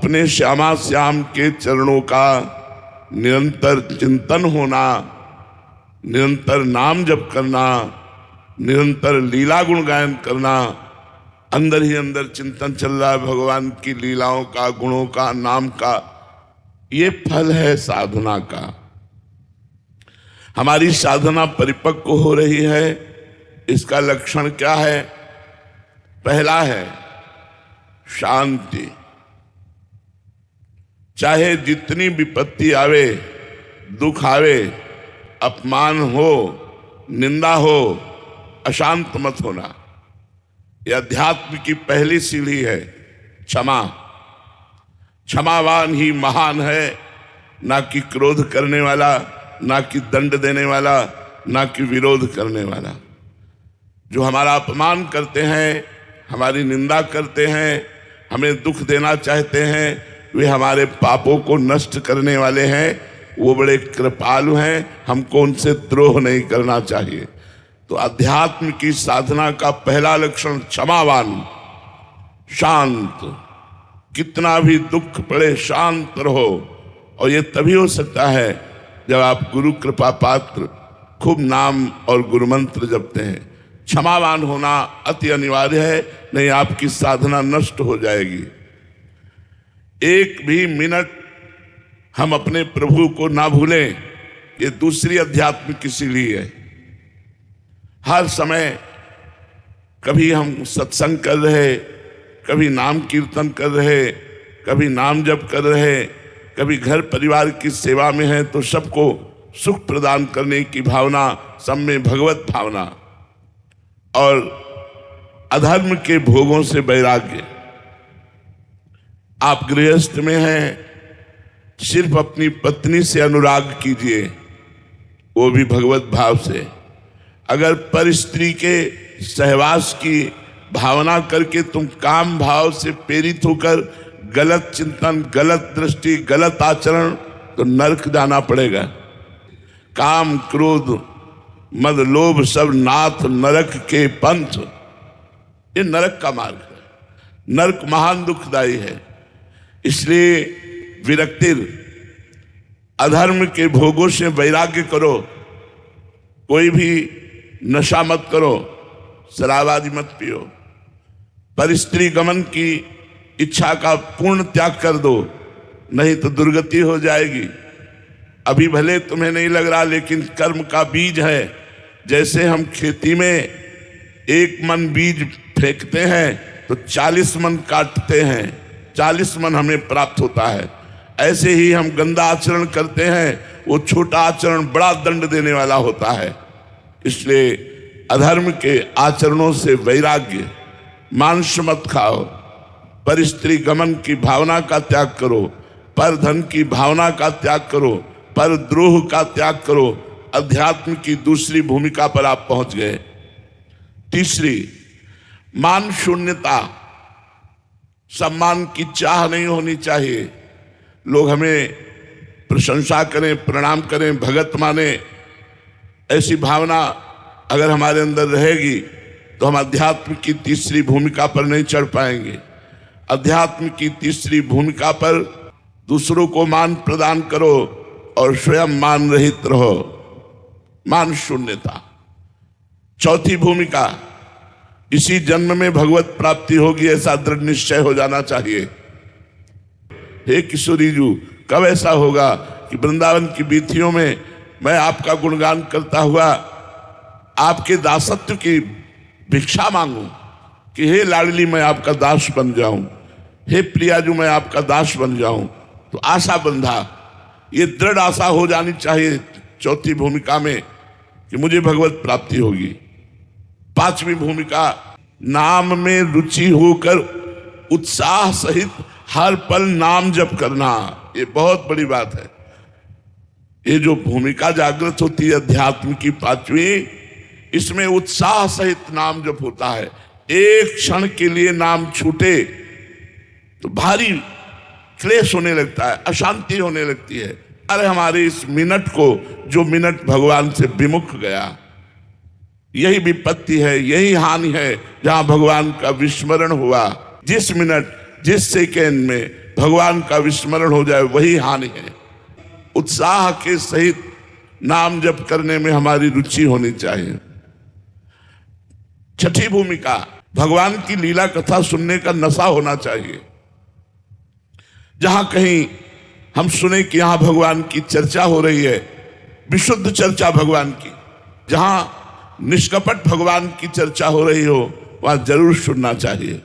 अपने श्यामा श्याम के चरणों का निरंतर चिंतन होना, निरंतर नाम जप करना, निरंतर लीला गुण गायन करना, अंदर ही अंदर चिंतन चल रहा है भगवान की लीलाओं का, गुणों का, नाम का। ये फल है साधना का। हमारी साधना परिपक्व हो रही है, इसका लक्षण क्या है? पहला है शांति। चाहे जितनी विपत्ति आवे, दुख आवे, अपमान हो, निंदा हो, अशांत मत होना। यह अध्यात्म की पहली सीढ़ी है, क्षमा। क्षमावान ही महान है, ना कि क्रोध करने वाला, ना कि दंड देने वाला, ना कि विरोध करने वाला। जो हमारा अपमान करते हैं, हमारी निंदा करते हैं, हमें दुख देना चाहते हैं, वे हमारे पापों को नष्ट करने वाले हैं। वो बड़े कृपालु हैं, हमको उनसे द्रोह नहीं करना चाहिए। तो अध्यात्म की साधना का पहला लक्षण क्षमावान, शांत। कितना भी दुख पड़े शांत रहो। और ये तभी हो सकता है जब आप गुरु कृपा पात्र खूब नाम और गुरु मंत्र जपते हैं। क्षमावान होना अति अनिवार्य है, नहीं आपकी साधना नष्ट हो जाएगी। एक भी मिनट हम अपने प्रभु को ना भूलें, ये दूसरी अध्यात्म की सीढ़ी है। हर समय कभी हम सत्संग कर रहे, कभी नाम कीर्तन कर रहे, कभी नाम जप कर रहे, कभी घर परिवार की सेवा में है, तो सबको सुख प्रदान करने की भावना, सब में भगवत भावना, और अधर्म के भोगों से वैराग्य। आप गृहस्थ में हैं, सिर्फ अपनी पत्नी से अनुराग कीजिए, वो भी भगवत भाव से। अगर पर स्त्री के सहवास की भावना करके तुम काम भाव से प्रेरित होकर गलत चिंतन, गलत दृष्टि, गलत आचरण, तो नरक जाना पड़ेगा। काम, क्रोध, मद, लोभ सब नाथ नरक के पंथ, ये नरक का मार्ग है। नरक महान दुखदायी है। इसलिए विरक्तिर, अधर्म के भोगों से वैराग्य करो। कोई भी नशा मत करो, शराब आदि मत पियो, पर स्त्री गमन की इच्छा का पूर्ण त्याग कर दो, नहीं तो दुर्गति हो जाएगी। अभी भले तुम्हें नहीं लग रहा, लेकिन कर्म का बीज है। जैसे हम खेती में 1 मन बीज फेंकते हैं तो 40 मन काटते हैं, 40 मन हमें प्राप्त होता है। ऐसे ही हम गंदा आचरण करते हैं, वो छोटा आचरण बड़ा दंड देने वाला होता है। इसलिए अधर्म के आचरणों से वैराग्य। मांस मत खाओ, पर स्त्री गमन की भावना का त्याग करो, पर धन की भावना का त्याग करो, पर द्रोह का त्याग करो। अध्यात्म की दूसरी भूमिका पर आप पहुंच गए। तीसरी, मान शून्यता। सम्मान की चाह नहीं होनी चाहिए। लोग हमें प्रशंसा करें, प्रणाम करें, भगत माने, ऐसी भावना अगर हमारे अंदर रहेगी तो हम अध्यात्म की तीसरी भूमिका पर नहीं चढ़ पाएंगे। अध्यात्म की तीसरी भूमिका पर दूसरों को मान प्रदान करो और स्वयं मान रहित रहो। मान शून्यता। चौथी भूमिका, इसी जन्म में भगवत प्राप्ति होगी ऐसा दृढ़ निश्चय हो जाना चाहिए। हे किशोरी जी, कब ऐसा होगा कि वृंदावन की वीथियों में मैं आपका गुणगान करता हुआ आपके दासत्व की भिक्षा मांगूं कि हे लाडली मैं आपका दास बन जाऊं, हे प्रियाजू मैं आपका दास बन जाऊं। तो आशा बंधा, ये दृढ़ आशा हो जानी चाहिए चौथी भूमिका में कि मुझे भगवत प्राप्ति होगी। पांचवी भूमिका, नाम में रुचि होकर उत्साह सहित हर पल नाम जप करना। ये बहुत बड़ी बात है। ये जो भूमिका जागृत होती है अध्यात्म की पांचवी, इसमें उत्साह सहित नाम जप होता है। एक क्षण के लिए नाम छूटे तो भारी क्लेश होने लगता है, अशांति होने लगती है। अरे हमारे इस मिनट को, जो मिनट भगवान से विमुख गया, यही विपत्ति है, यही हानि है जहां भगवान का विस्मरण हुआ। जिस मिनट, जिस सेकेंड में भगवान का विस्मरण हो जाए वही हानि है। उत्साह के सहित नाम जप करने में हमारी रुचि होनी चाहिए। छठी भूमिका, भगवान की लीला कथा सुनने का नशा होना चाहिए। जहां कहीं हम सुने कि यहां भगवान की चर्चा हो रही है, विशुद्ध चर्चा भगवान की, जहां निष्कपट भगवान की चर्चा हो रही हो, वहां जरूर सुनना चाहिए।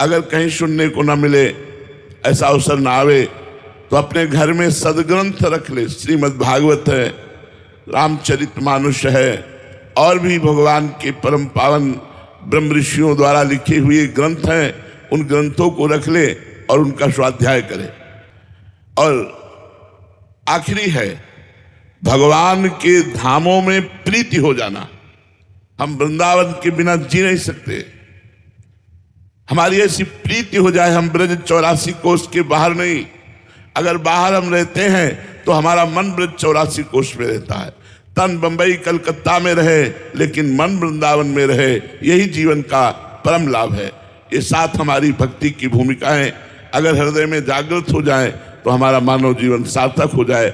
अगर कहीं सुनने को ना मिले, ऐसा अवसर ना आवे, तो अपने घर में सदग्रंथ रख ले। श्रीमद् भागवत है, रामचरितमानस है, और भी भगवान के परम पावन ब्रह्म ऋषियों द्वारा लिखे हुए ग्रंथ हैं, उन ग्रंथों को रख ले और उनका स्वाध्याय करे। और आखिरी है भगवान के धामों में प्रीति हो जाना। हम वृंदावन के बिना जी नहीं सकते। हमारी ऐसी प्रीति हो जाए, हम ब्रज 84 कोष के बाहर नहीं। अगर बाहर हम रहते हैं तो हमारा मन ब्रज 84 कोष में रहता है। तन बंबई कलकत्ता में रहे लेकिन मन वृंदावन में रहे, यही जीवन का परम लाभ है। ये साथ हमारी भक्ति की भूमिकाएं अगर हृदय में जागृत हो जाएं तो हमारा मानव जीवन सार्थक हो जाए।